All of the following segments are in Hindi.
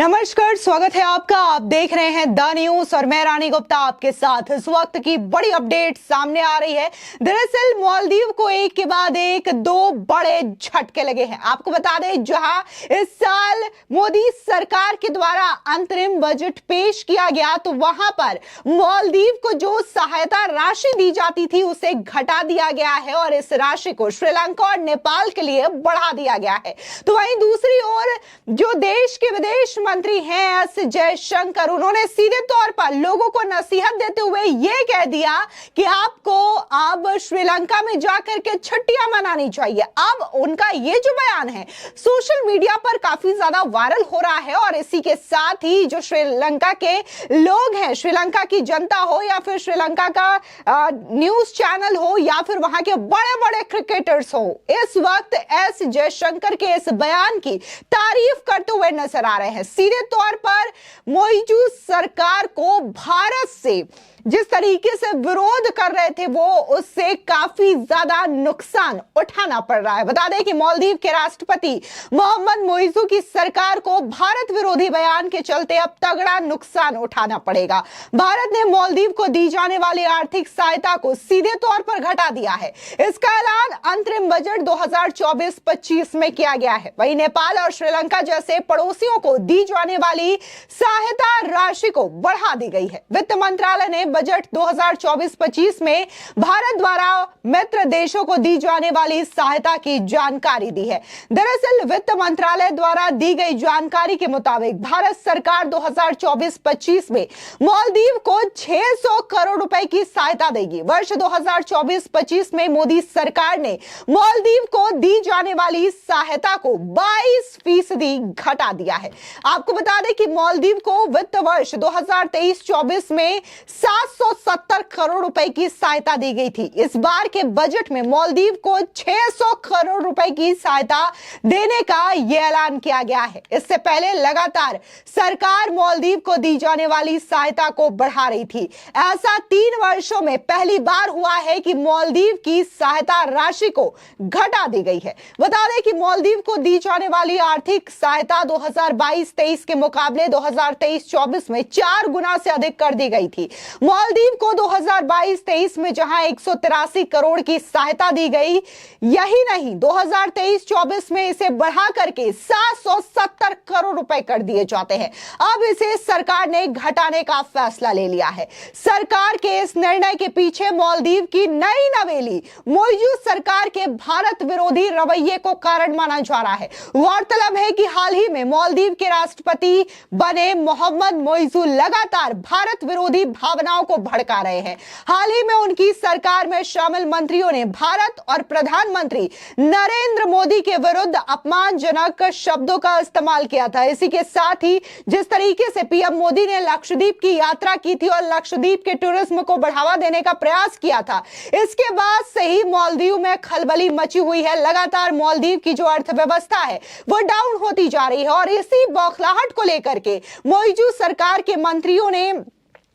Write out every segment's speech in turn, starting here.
नमस्कार, स्वागत है आपका। आप देख रहे हैं द न्यूज और मैं रानी गुप्ता आपके साथ। इस वक्त की बड़ी अपडेट सामने आ रही है। दरअसल मालदीव को एक के बाद एक दो बड़े झटके लगे हैं। आपको बता दें, जहां इस साल मोदी सरकार के द्वारा अंतरिम बजट पेश किया गया तो वहां पर मालदीव को जो सहायता राशि दी जाती थी उसे घटा दिया गया है और इस राशि को श्रीलंका और नेपाल के लिए बढ़ा दिया गया है। तो वहीं दूसरी ओर जो देश के विदेश मंत्री हैं एस जयशंकर, उन्होंने सीधे तौर पर लोगों को नसीहत देते हुए यह कह दिया कि आपको अब श्रीलंका में जाकर के छुट्टियां मनानी चाहिए। अब उनका ये जो बयान है सोशल मीडिया पर काफी ज्यादा वायरल हो रहा है और इसी के साथ ही जो श्रीलंका के लोग हैं, श्रीलंका की जनता हो या फिर श्रीलंका का न्यूज चैनल हो या फिर वहां के बड़े बड़े क्रिकेटर्स हो, इस वक्त एस जयशंकर के इस बयान की तारीफ करते हुए नजर आ रहे हैं। सीधे तौर पर मौजूद सरकार को भारत से जिस तरीके से विरोध कर रहे थे वो उससे काफी ज्यादा नुकसान उठाना पड़ रहा है। बता दें कि मालदीव के राष्ट्रपति मोहम्मद मोइजू की सरकार को भारत विरोधी बयान के चलते अब तगड़ा नुकसान उठाना पड़ेगा। भारत ने मालदीव को दी जाने वाली आर्थिक सहायता को सीधे तौर पर घटा दिया है। इसका ऐलान अंतरिम बजट 2024-25 में किया गया है। वहीं नेपाल और श्रीलंका जैसे पड़ोसियों को दी जाने वाली सहायता राशि को बढ़ा दी गई है। वित्त मंत्रालय ने बजट 2024-25 में भारत द्वारा मित्र देशों को दी जाने वाली सहायता की जानकारी दी है। दरअसल वित्त मंत्रालय द्वारा दी गई जानकारी के मुताबिक भारत सरकार 2024-25 में मालदीव को 600 करोड़ रुपए की सहायता देगी। वर्ष 2024-25 में मोदी सरकार ने मालदीव को दी जाने वाली सहायता को 22% घटा दिया है। आपको बता दें कि मालदीव को वित्त वर्ष 2023-24 में 770 करोड़ रुपए की सहायता दी गई थी। इस बार के बजट में मालदीव को 600 करोड़ रुपए की सहायता देने का यह ऐलान किया गया है। इससे पहले लगातार सरकार मालदीव को दी जाने वाली सहायता को बढ़ा रही थी। ऐसा 3 वर्षों में पहली बार हुआ है कि मालदीव की सहायता राशि को घटा दी गई है। बता दें कि मालदीव को दी जाने वाली आर्थिक सहायता 2022-23 के मुकाबले 2023-24 में 4 गुना से अधिक कर दी गई थी। मालदीव को 2022-23 में जहां 183 करोड़ की सहायता दी गई, यही नहीं 2023-24 में इसे बढ़ा करके 770 करोड़ रुपए कर दिए जाते हैं। अब इसे सरकार ने घटाने का फैसला ले लिया है। सरकार के इस निर्णय के पीछे मालदीव की नई नवेली मौजूद सरकार के भारत विरोधी रवैये को कारण माना जा रहा है। गौरतलब है कि हाल ही में मालदीव के राष्ट्रपति बने मोहम्मद मोइजू लगातार भारत विरोधी भावनाओं को भड़का रहे हैं। हाल ही में उनकी सरकार में शामिल मंत्रियों ने भारत और प्रधानमंत्री नरेंद्र मोदी के विरुद्ध अपमानजनक शब्दों का इस्तेमाल किया था। इसी के साथ ही जिस तरीके से पीएम मोदी ने लक्षद्वीप की यात्रा की थी और लक्षद्वीप के टूरिज्म को बढ़ावा देने का प्रयास किया था, इसके बाद से ही मालदीव में खलबली मची हुई है। लगातार मालदीव की जो अर्थव्यवस्था है वो डाउन होती जा रही है और इसी बौखलाहट को लेकर के मौजूद सरकार के मंत्रियों ने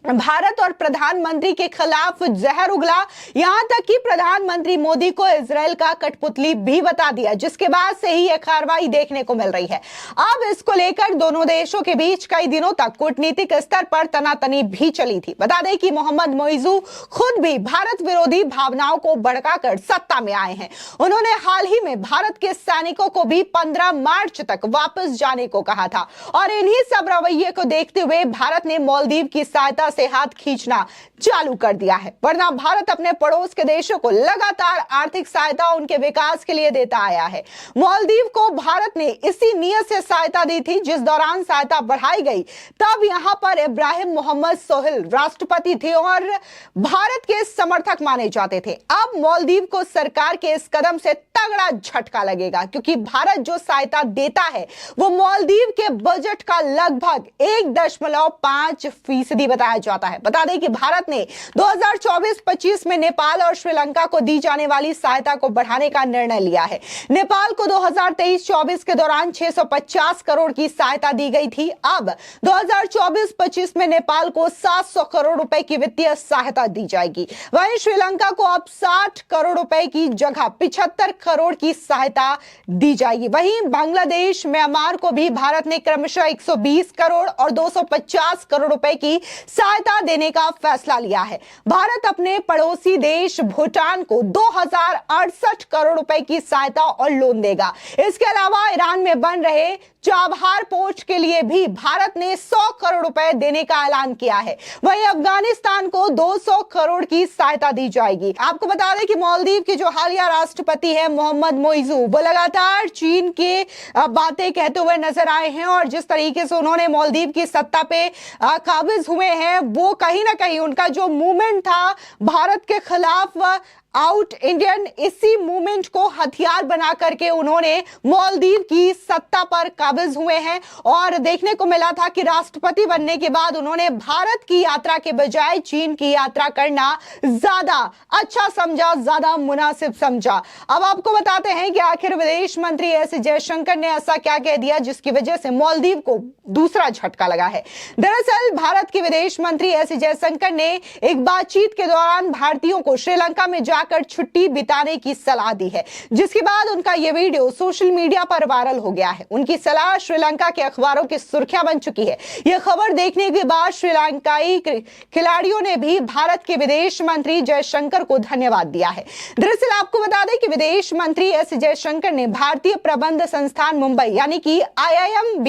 भारत और प्रधानमंत्री के खिलाफ जहर उगला। यहां तक कि प्रधानमंत्री मोदी को इजराइल का कठपुतली भी बता दिया, जिसके बाद से ही यह कार्रवाई देखने को मिल रही है। अब इसको लेकर दोनों देशों के बीच कई दिनों तक कूटनीतिक स्तर पर तनातनी भी चली थी। बता दें कि मोहम्मद मोइजू खुद भी भारत विरोधी भावनाओं को भड़काकर सत्ता में आए हैं। उन्होंने हाल ही में भारत के सैनिकों को भी 15 मार्च तक वापस जाने को कहा था और इन्हीं सब रवैये को देखते हुए भारत ने मालदीव की सहायता से हाथ खींचना चालू कर दिया है। वरना भारत अपने पड़ोस के देशों को लगातार आर्थिक सहायता उनके विकास के लिए देता आया है। मालदीव को भारत ने इसी नियत से सहायता दी थी। जिस दौरान सहायता बढ़ाई गई तब यहां पर इब्राहिम मोहम्मद सोहेल राष्ट्रपति थे और भारत के समर्थक माने जाते थे। अब मालदीव को सरकार के इस कदम से तगड़ा झटका लगेगा, क्योंकि भारत जो सहायता देता है वो मालदीव के बजट का लगभग 1.5% बताया मनाया जाता है। बता दें कि भारत ने 2024-25 में नेपाल और श्रीलंका को दी जाने वाली सहायता को बढ़ाने का निर्णय लिया है। नेपाल को 2023-24 के दौरान 650 करोड़ की सहायता दी गई थी। अब 2024-25 में नेपाल को 700 करोड़ रुपए की वित्तीय सहायता दी जाएगी। वहीं श्रीलंका को अब 60 करोड़ रुपए की जगह 75 करोड़ की सहायता दी जाएगी। वहीं बांग्लादेश, म्यांमार को भी भारत ने क्रमशः 120 करोड़ और 250 करोड़ रुपए की सहायता देने का फैसला लिया है। भारत अपने पड़ोसी देश भूटान को 2068 करोड़ रुपए की सहायता और लोन देगा। इसके अलावा ईरान में बन रहे चाबहार पोर्ट के लिए भी भारत ने 100 करोड़ रुपए देने का ऐलान किया है। वहीं अफगानिस्तान को 200 करोड़ की सहायता दी जाएगी। आपको बता दें कि मालदीव के जो हालिया राष्ट्रपति है मोहम्मद मोइजू, वो लगातार चीन के बातें कहते हुए नजर आए हैं और जिस तरीके से उन्होंने मालदीव की सत्ता पे काबिज हुए हैं, वो कहीं ना कहीं उनका जो मूवमेंट था भारत के खिलाफ आउट इंडियन, इसी मूवमेंट को हथियार बना करके उन्होंने मालदीव की सत्ता पर काबिज हुए हैं। और देखने को मिला था कि राष्ट्रपति बनने के बाद उन्होंने भारत की यात्रा के बजाय चीन की यात्रा करना ज्यादा अच्छा समझा, ज्यादा मुनासिब समझा। अब आपको बताते हैं कि आखिर विदेश मंत्री एस जयशंकर ने ऐसा क्या कह दिया जिसकी वजह से मालदीव को दूसरा झटका लगा है। दरअसल भारत के विदेश मंत्री एस जयशंकर ने एक बातचीत के दौरान भारतीयों को श्रीलंका में जाकर छुट्टी बिताने की सलाह दी है, जिसके बाद उनका यह वीडियो सोशल मीडिया पर वायरल हो गया है। उनकी सलाह श्रीलंका के अखबारों की सुर्खियां बन चुकी है। यह खबर देखने के बाद श्रीलंकाई खिलाड़ियों ने भी भारत के विदेश मंत्री जयशंकर को धन्यवाद दिया है। दरअसल आपको बता दें कि विदेश मंत्री एस जयशंकर ने भारतीय प्रबंध संस्थान मुंबई यानी कि IIMB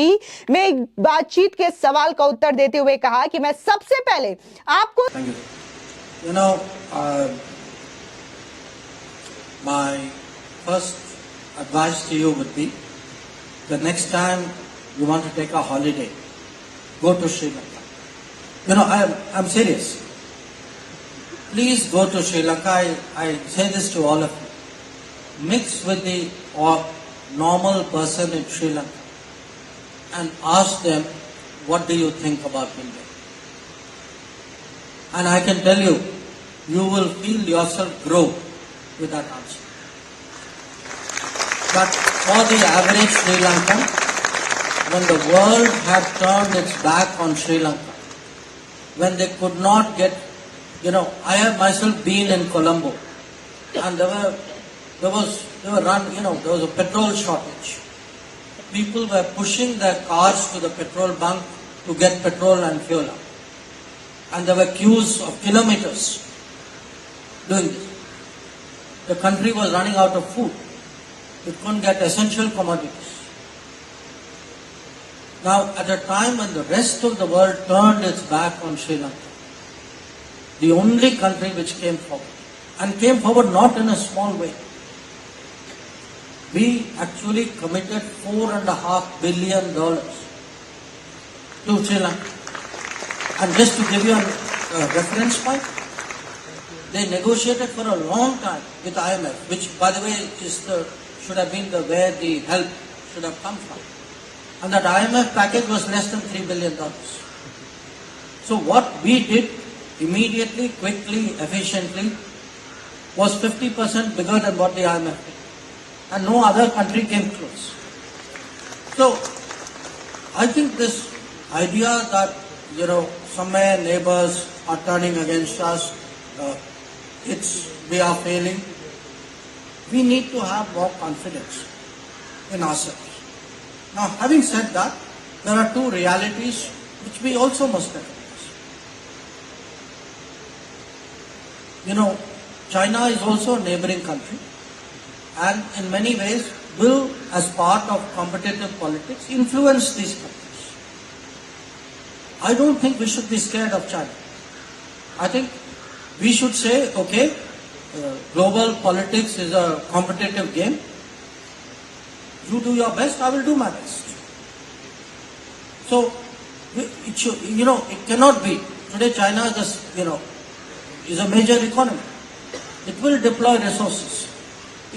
में एक बातचीत के सवाल का उत्तर देते हुए कहा कि मैं सबसे पहले आपको my first advice to you would be, the next time you want to take a holiday, go to Sri Lanka. I'm serious. Please go to Sri Lanka. I say this to all of you. Mix with the normal person in Sri Lanka and ask them, what do you think about India? And I can tell you, you will feel yourself grow with that answer. But for the average Sri Lankan, when the world had turned its back on Sri Lanka, when they could not get, I have myself been in Colombo, and there was a petrol shortage. People were pushing their cars to the petrol bunk to get petrol and fuel up. And there were queues of kilometers doing this. The country was running out of food. It couldn't get essential commodities. Now, at a time when the rest of the world turned its back on Sri Lanka, the only country which came forward, and came forward not in a small way, we actually committed $4.5 billion to Sri Lanka. And just to give you a reference point, they negotiated for a long time with IMF, which, by the way, should have been where the help should have come from. And that IMF package was less than $3 billion. So what we did immediately, quickly, efficiently was 50% bigger than what the IMF did. And no other country came close. So I think this idea that, somewhere neighbors are turning against us, we are failing. We need to have more confidence in ourselves. Now, having said that, there are two realities which we also must recognize. China is also a neighboring country and in many ways will, as part of competitive politics, influence these countries. I don't think we should be scared of China. I think we should say, okay, global politics is a competitive game. You do your best, I will do my best. So, it cannot be. Today China is a major economy. It will deploy resources.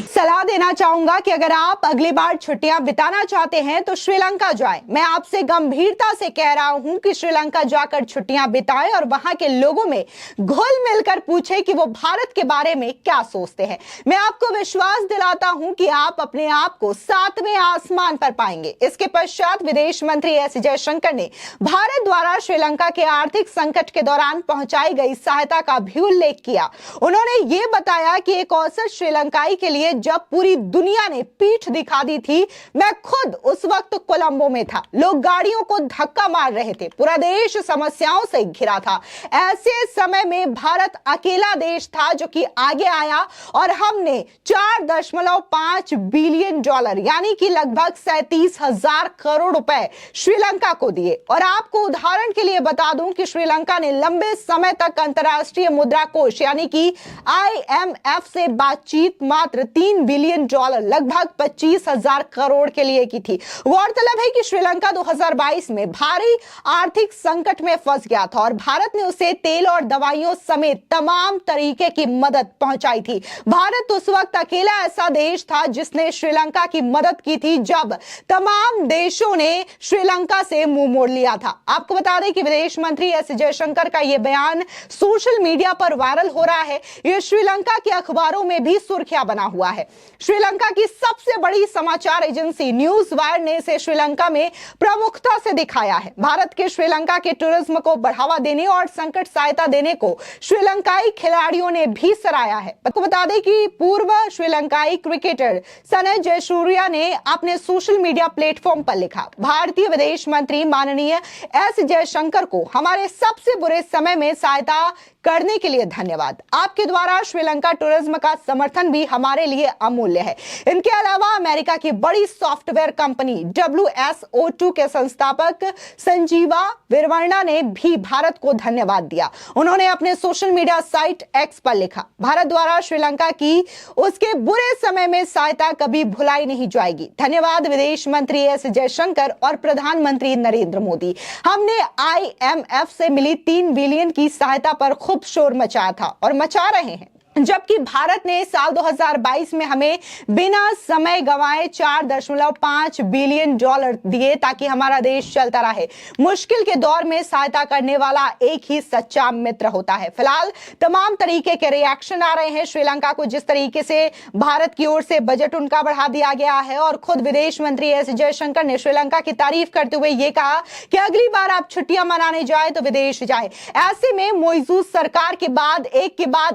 सलाह देना चाहूंगा कि अगर आप अगली बार छुट्टियां बिताना चाहते हैं तो श्रीलंका जाएं। मैं आपसे गंभीरता से कह रहा हूं कि श्रीलंका जाकर छुट्टियां बिताएं और वहां के लोगों में घुल मिलकर पूछें कि वो भारत के बारे में क्या सोचते हैं। मैं आपको विश्वास दिलाता हूं कि आप अपने आप को 7वें आसमान पर पाएंगे। इसके पश्चात विदेश मंत्री एस जयशंकर ने भारत द्वारा श्रीलंका के आर्थिक संकट के दौरान पहुंचाई गई सहायता का भी उल्लेख किया। उन्होंने ये बताया कि एक औसत श्रीलंकाई के लिए जब पूरी दुनिया ने पीठ दिखा दी थी, मैं खुद उस वक्त कोलंबो में था। लोग गाड़ियों को धक्का मार रहे थे, पूरा देश समस्याओं से घिरा था। ऐसे समय में भारत अकेला देश था जो कि आगे आया और हमने $4.5 बिलियन यानी कि लगभग 37,000 करोड़ रुपए श्रीलंका को दिए। और आपको उदाहरण के लिए बता दूं कि श्रीलंका ने लंबे समय तक अंतर्राष्ट्रीय मुद्रा कोष यानी कि IMF से बातचीत मात्र $3 बिलियन लगभग 25,000 करोड़ के लिए की थी। गौरतलब है कि श्रीलंका 2022 में भारी आर्थिक संकट में फंस गया था और भारत ने उसे तेल और दवाइयों समेत तमाम तरीके की मदद पहुंचाई थी। भारत उस वक्त अकेला ऐसा देश था जिसने श्रीलंका की मदद की थी जब तमाम देशों ने श्रीलंका से मुंह मोड़ लिया था। आपको बता दें कि विदेश मंत्री एस जयशंकर का यह बयान सोशल मीडिया पर वायरल हो रहा है। यह श्रीलंका के अखबारों में भी सुर्खियां बना हुआ है। श्रीलंका की सबसे बड़ी समाचार एजेंसी न्यूज वायर ने इसे श्रीलंका में प्रमुखता से दिखाया है। भारत के श्रीलंका के टूरिज्म को बढ़ावा देने और संकट सहायता देने को श्रीलंकाई खिलाड़ियों ने भी सराहा है। आपको बता दें कि पूर्व श्रीलंकाई क्रिकेटर सनय जयसूर्या ने अपने सोशल मीडिया प्लेटफॉर्म पर लिखा, भारतीय विदेश मंत्री माननीय एस जयशंकर को हमारे सबसे बुरे समय में सहायता करने के लिए धन्यवाद। आपके द्वारा श्रीलंका टूरिज्म का समर्थन भी हमारे लिए अमूल्य है। इनके अलावा अमेरिका की बड़ी सॉफ्टवेयर कंपनी WSO2 के संस्थापक संजीवा विरवर्णा ने भी भारत को धन्यवाद दिया। उन्होंने अपने सोशल मीडिया साइट X पर लिखा, भारत द्वारा श्रीलंका की उसके बुरे समय में सहायता कभी भुलाई नहीं जाएगी। धन्यवाद विदेश मंत्री एस जयशंकर और प्रधानमंत्री नरेंद्र मोदी। हमने IMF से मिली 3 बिलियन की सहायता पर खूब शोर मचाया था और मचा रहे हैं, जबकि भारत ने साल 2022 में हमें बिना समय गंवाए $4.5 बिलियन दिए ताकि हमारा देश चलता रहे। मुश्किल के दौर में सहायता करने वाला एक ही सच्चा मित्र होता है। फिलहाल तमाम तरीके के रिएक्शन आ रहे हैं। श्रीलंका को जिस तरीके से भारत की ओर से बजट उनका बढ़ा दिया गया है और खुद विदेश मंत्री एस जयशंकर ने श्रीलंका की तारीफ करते हुए ये कहा कि अगली बार आप छुट्टियां मनाने जाए तो विदेश जाए। ऐसे में मौजूद सरकार के बाद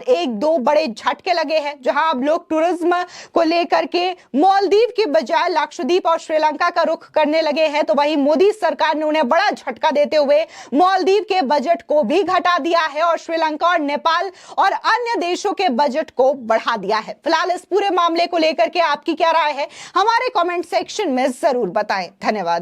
एक दो बड़े झटके लगे हैं, जहां अब लोग टूरिज्म को लेकर के मालदीव के बजाय लक्षद्वीप और श्रीलंका का रुख करने लगे हैं। तो वहीं मोदी सरकार ने उन्हें बड़ा झटका देते हुए मालदीव के बजट को भी घटा दिया है और श्रीलंका और नेपाल और अन्य देशों के बजट को बढ़ा दिया है। फिलहाल इस पूरे मामले को लेकर के आपकी क्या राय है, हमारे कमेंट सेक्शन में जरूर बताएं। धन्यवाद।